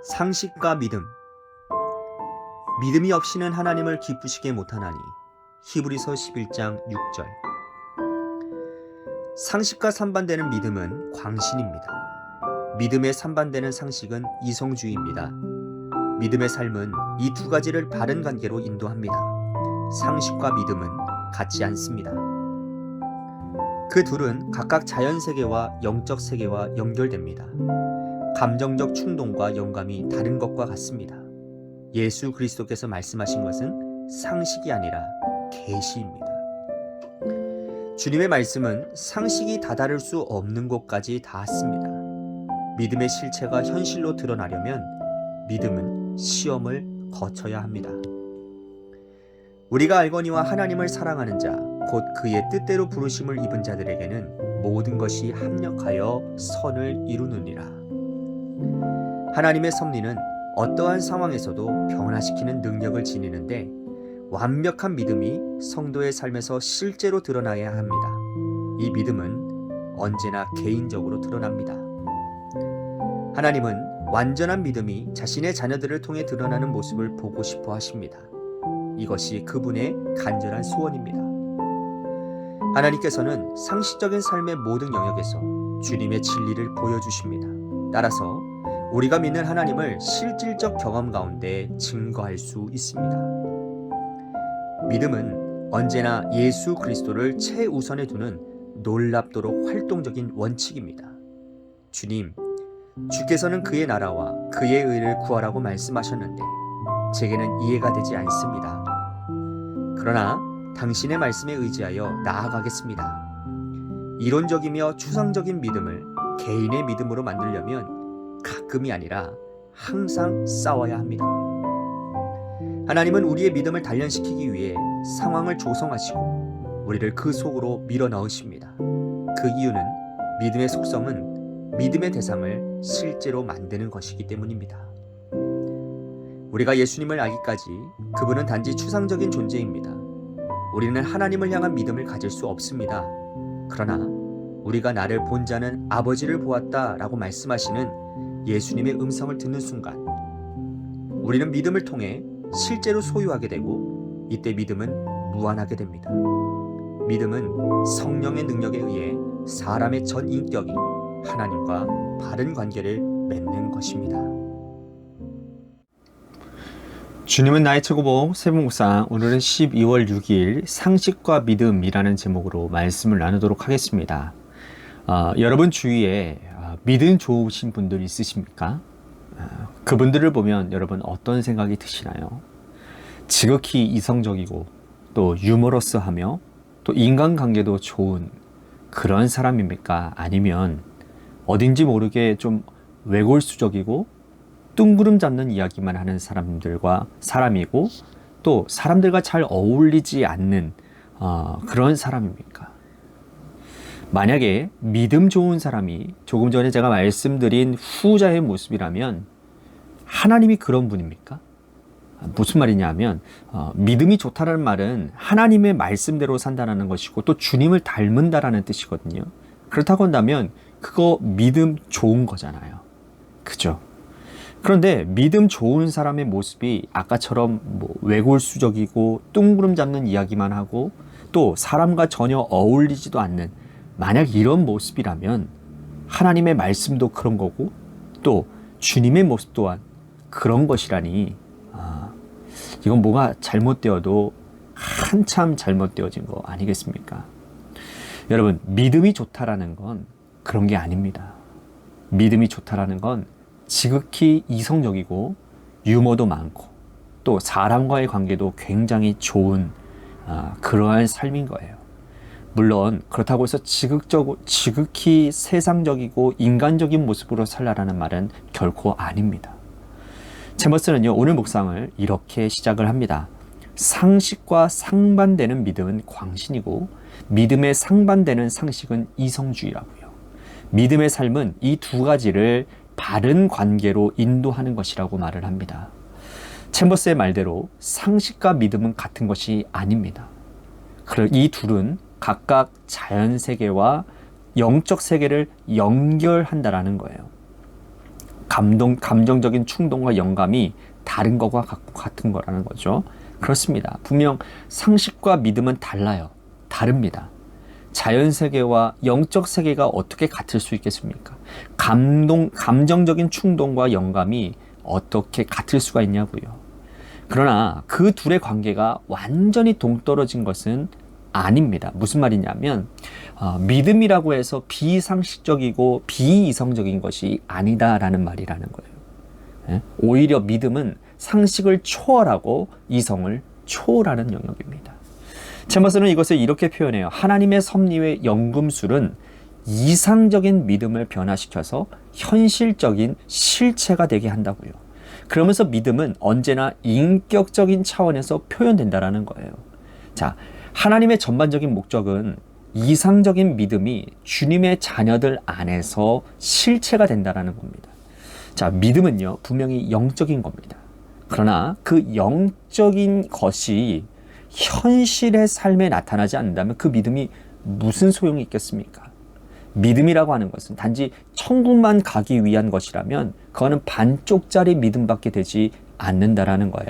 상식과 믿음. 믿음이 없이는 하나님을 기쁘시게 못하나니. 히브리서 11장 6절. 상식과 상반되는 믿음은 광신입니다. 믿음에 상반되는 상식은 이성주의입니다. 믿음의 삶은 이 두 가지를 바른 관계로 인도합니다. 상식과 믿음은 같지 않습니다. 그 둘은 각각 자연세계와 영적 세계와 연결됩니다. 감정적 충동과 영감이 다른 것과 같습니다. 예수 그리스도께서 말씀하신 것은 상식이 아니라 계시입니다. 주님의 말씀은 상식이 다다를 수 없는 곳까지 닿았습니다. 믿음의 실체가 현실로 드러나려면 믿음은 시험을 거쳐야 합니다. 우리가 알거니와 하나님을 사랑하는 자, 곧 그의 뜻대로 부르심을 입은 자들에게는 모든 것이 합력하여 선을 이루느니라. 하나님의 섭리는 어떠한 상황에서도 변화시키는 능력을 지니는데 완벽한 믿음이 성도의 삶에서 실제로 드러나야 합니다. 이 믿음은 언제나 개인적으로 드러납니다. 하나님은 완전한 믿음이 자신의 자녀들을 통해 드러나는 모습을 보고 싶어 하십니다. 이것이 그분의 간절한 소원입니다. 하나님께서는 상식적인 삶의 모든 영역에서 주님의 진리를 보여주십니다. 따라서 우리가 믿는 하나님을 실질적 경험 가운데 증거할 수 있습니다. 믿음은 언제나 예수 그리스도를 최우선에 두는 놀랍도록 활동적인 원칙입니다. 주님, 주께서는 그의 나라와 그의 의를 구하라고 말씀하셨는데 제게는 이해가 되지 않습니다. 그러나 당신의 말씀에 의지하여 나아가겠습니다. 이론적이며 추상적인 믿음을 개인의 믿음으로 만들려면 가끔이 아니라 항상 싸워야 합니다. 하나님은 우리의 믿음을 단련시키기 위해 상황을 조성하시고 우리를 그 속으로 밀어넣으십니다. 그 이유는 믿음의 속성은 믿음의 대상을 실제로 만드는 것이기 때문입니다. 우리가 예수님을 알기까지 그분은 단지 추상적인 존재입니다. 우리는 하나님을 향한 믿음을 가질 수 없습니다. 그러나 우리가 나를 본 자는 아버지를 보았다 라고 말씀하시는 예수님의 음성을 듣는 순간 우리는 믿음을 통해 실제로 소유하게 되고 이때 믿음은 무한하게 됩니다. 믿음은 성령의 능력에 의해 사람의 전 인격이 하나님과 바른 관계를 맺는 것입니다. 주님은 나의 최고봉 세봉묵상, 오늘은 12월 6일 상식과 믿음이라는 제목으로 말씀을 나누도록 하겠습니다. 여러분 주위에 믿음 좋으신 분들 있으십니까? 그분들을 보면 여러분 어떤 생각이 드시나요? 지극히 이성적이고 또 유머러스하며 또 인간관계도 좋은 그런 사람입니까? 아니면 어딘지 모르게 좀 외골수적이고 뜬구름 잡는 이야기만 하는 사람이고 또 사람들과 잘 어울리지 않는 그런 사람입니까? 만약에 믿음 좋은 사람이 조금 전에 제가 말씀드린 후자의 모습이라면 하나님이 그런 분입니까? 무슨 말이냐 하면 믿음이 좋다는 말은 하나님의 말씀대로 산다는 것이고 또 주님을 닮는다라는 뜻이거든요. 그렇다고 한다면 그거 믿음 좋은 거잖아요. 그죠? 그런데 믿음 좋은 사람의 모습이 아까처럼 외골수적이고 뜬구름 잡는 이야기만 하고 또 사람과 전혀 어울리지도 않는 만약 이런 모습이라면 하나님의 말씀도 그런 거고 또 주님의 모습 또한 그런 것이라니 이건 뭐가 잘못되어도 한참 잘못되어진 거 아니겠습니까? 여러분, 믿음이 좋다라는 건 그런 게 아닙니다. 믿음이 좋다라는 건 지극히 이성적이고 유머도 많고 또 사람과의 관계도 굉장히 좋은 그러한 삶인 거예요. 물론 그렇다고 해서 지극히 세상적이고 인간적인 모습으로 살라라는 말은 결코 아닙니다. 제머스는요, 오늘 묵상을 이렇게 시작을 합니다. 상식과 상반되는 믿음은 광신이고 믿음에 상반되는 상식은 이성주의라고요. 믿음의 삶은 이 두 가지를 바른 관계로 인도하는 것이라고 말을 합니다. 챔버스의 말대로 상식과 믿음은 같은 것이 아닙니다. 이 둘은 각각 자연세계와 영적 세계를 연결한다라는 거예요. 감정적인 충동과 영감이 다른 것과 같은 거라는 거죠. 그렇습니다. 분명 상식과 믿음은 달라요. 다릅니다. 자연 세계와 영적 세계가 어떻게 같을 수 있겠습니까? 감정적인 충동과 영감이 어떻게 같을 수가 있냐고요. 그러나 그 둘의 관계가 완전히 동떨어진 것은 아닙니다. 무슨 말이냐면 믿음이라고 해서 비상식적이고 비이성적인 것이 아니다라는 말이라는 거예요. 예? 오히려 믿음은 상식을 초월하고 이성을 초월하는 영역입니다. 챔버스는 이것을 이렇게 표현해요. 하나님의 섭리의 연금술은 이상적인 믿음을 변화시켜서 현실적인 실체가 되게 한다고요. 그러면서 믿음은 언제나 인격적인 차원에서 표현된다라는 거예요. 자, 하나님의 전반적인 목적은 이상적인 믿음이 주님의 자녀들 안에서 실체가 된다라는 겁니다. 자, 믿음은요, 분명히 영적인 겁니다. 그러나 그 영적인 것이 현실의 삶에 나타나지 않는다면 그 믿음이 무슨 소용이 있겠습니까? 믿음이라고 하는 것은 단지 천국만 가기 위한 것이라면 그거는 반쪽짜리 믿음밖에 되지 않는다라는 거예요.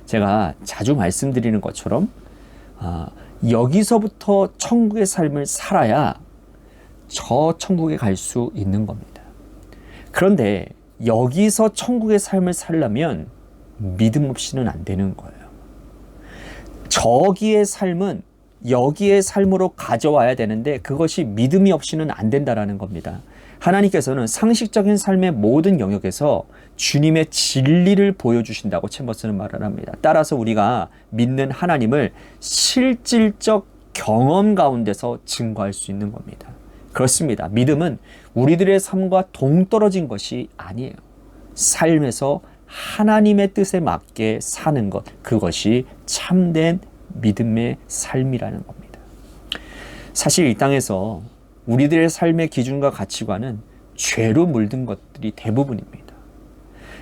제가 자주 말씀드리는 것처럼 여기서부터 천국의 삶을 살아야 저 천국에 갈 수 있는 겁니다. 그런데 여기서 천국의 삶을 살려면 믿음 없이는 안 되는 거예요. 저기의 삶은 여기의 삶으로 가져와야 되는데 그것이 믿음이 없이는 안 된다라는 겁니다. 하나님께서는 상식적인 삶의 모든 영역에서 주님의 진리를 보여주신다고 챔버스는 말을 합니다. 따라서 우리가 믿는 하나님을 실질적 경험 가운데서 증거할 수 있는 겁니다. 그렇습니다. 믿음은 우리들의 삶과 동떨어진 것이 아니에요. 삶에서 하나님의 뜻에 맞게 사는 것, 그것이 참된 믿음의 삶이라는 겁니다. 사실 이 땅에서 우리들의 삶의 기준과 가치관은 죄로 물든 것들이 대부분입니다.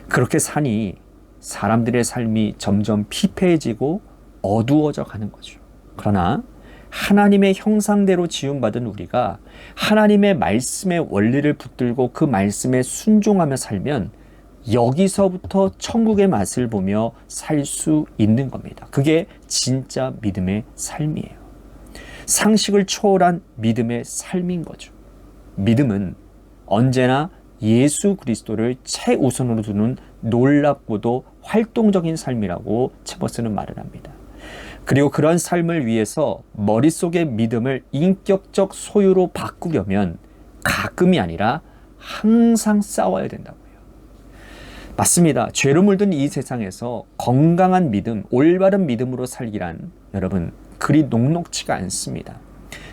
그렇게 사니 사람들의 삶이 점점 피폐해지고 어두워져 가는 거죠. 그러나 하나님의 형상대로 지음받은 우리가 하나님의 말씀의 원리를 붙들고 그 말씀에 순종하며 살면 여기서부터 천국의 맛을 보며 살 수 있는 겁니다. 그게 진짜 믿음의 삶이에요. 상식을 초월한 믿음의 삶인 거죠. 믿음은 언제나 예수 그리스도를 최우선으로 두는 놀랍고도 활동적인 삶이라고 챔버스는 말을 합니다. 그리고 그런 삶을 위해서 머릿속의 믿음을 인격적 소유로 바꾸려면 가끔이 아니라 항상 싸워야 된다고요. 맞습니다. 죄로 물든 이 세상에서 건강한 믿음, 올바른 믿음으로 살기란 여러분 그리 녹록지가 않습니다.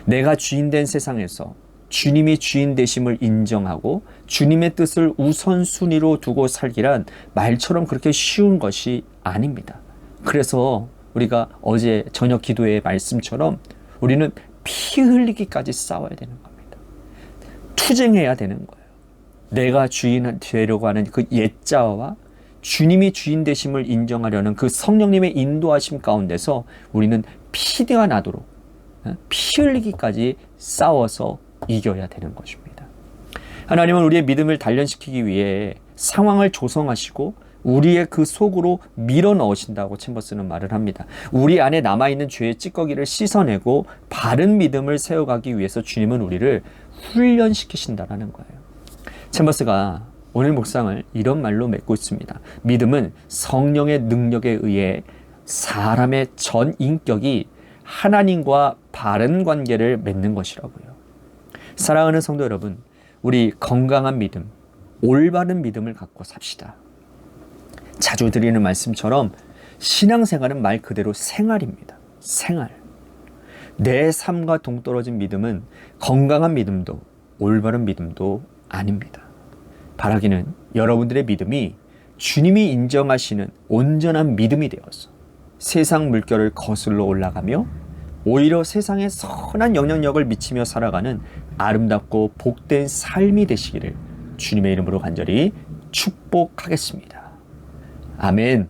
내가 주인된 세상에서 주님이 주인 되심을 인정하고 주님의 뜻을 우선순위로 두고 살기란 말처럼 그렇게 쉬운 것이 아닙니다. 그래서 우리가 어제 저녁 기도의 말씀처럼 우리는 피 흘리기까지 싸워야 되는 겁니다. 투쟁해야 되는 거예요. 내가 주인 되려고 하는 그 옛자와 주님이 주인 되심을 인정하려는 그 성령님의 인도하심 가운데서 우리는 피가 나도록 피 흘리기까지 싸워서 이겨야 되는 것입니다. 하나님은 우리의 믿음을 단련시키기 위해 상황을 조성하시고 우리의 그 속으로 밀어 넣으신다고 챔버스는 말을 합니다. 우리 안에 남아있는 죄의 찌꺼기를 씻어내고 바른 믿음을 세워가기 위해서 주님은 우리를 훈련시키신다라는 거예요. 챔버스가 오늘 묵상을 이런 말로 맺고 있습니다. 믿음은 성령의 능력에 의해 사람의 전 인격이 하나님과 바른 관계를 맺는 것이라고요. 사랑하는 성도 여러분, 우리 건강한 믿음, 올바른 믿음을 갖고 삽시다. 자주 드리는 말씀처럼 신앙생활은 말 그대로 생활입니다. 생활. 내 삶과 동떨어진 믿음은 건강한 믿음도 올바른 믿음도 아닙니다. 바라기는 여러분들의 믿음이 주님이 인정하시는 온전한 믿음이 되어서 세상 물결을 거슬러 올라가며 오히려 세상에 선한 영향력을 미치며 살아가는 아름답고 복된 삶이 되시기를 주님의 이름으로 간절히 축복하겠습니다. 아멘.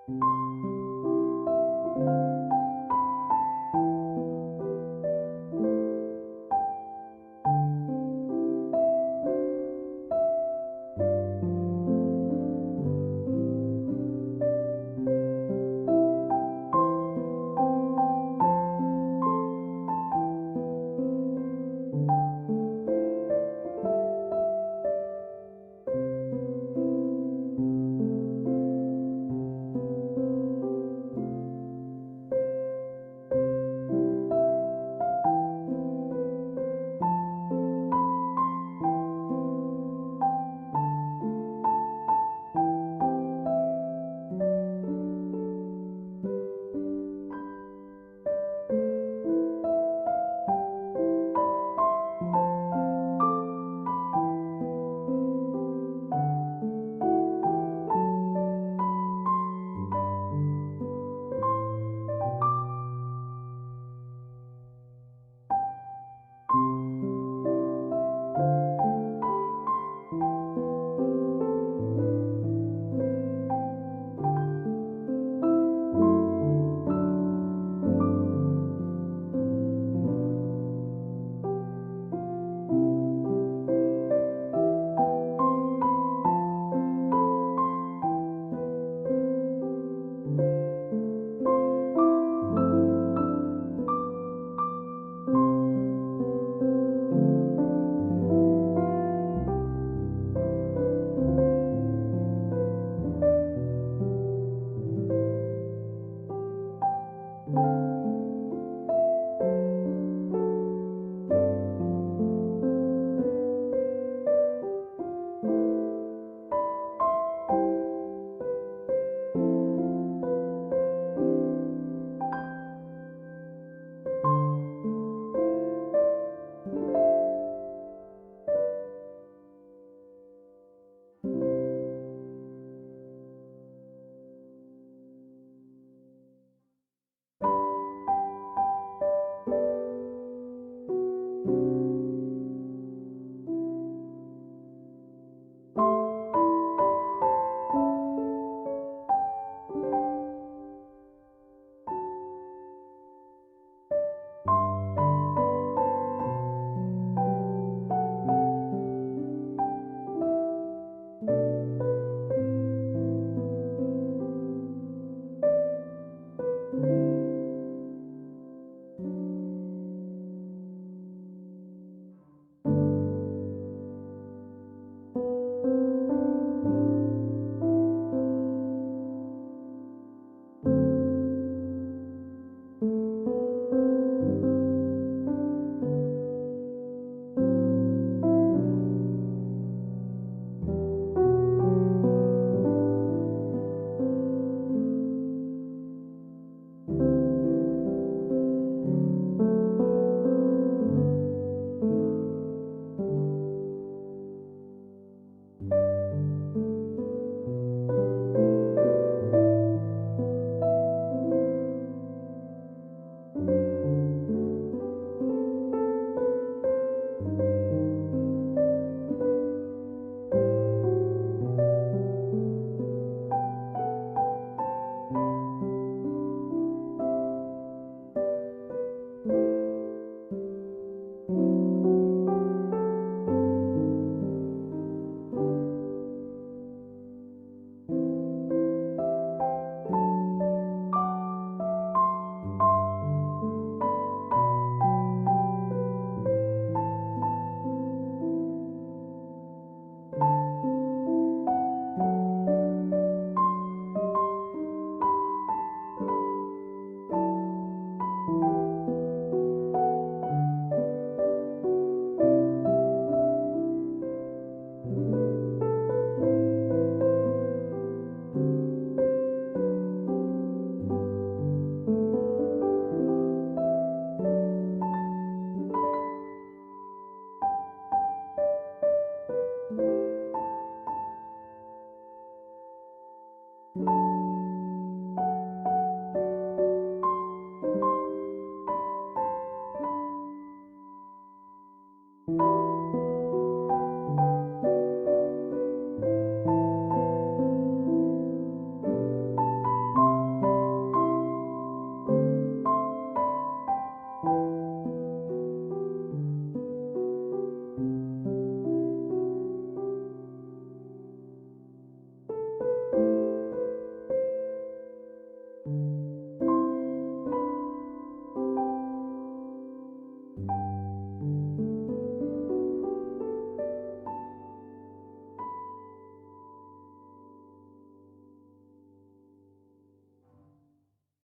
you.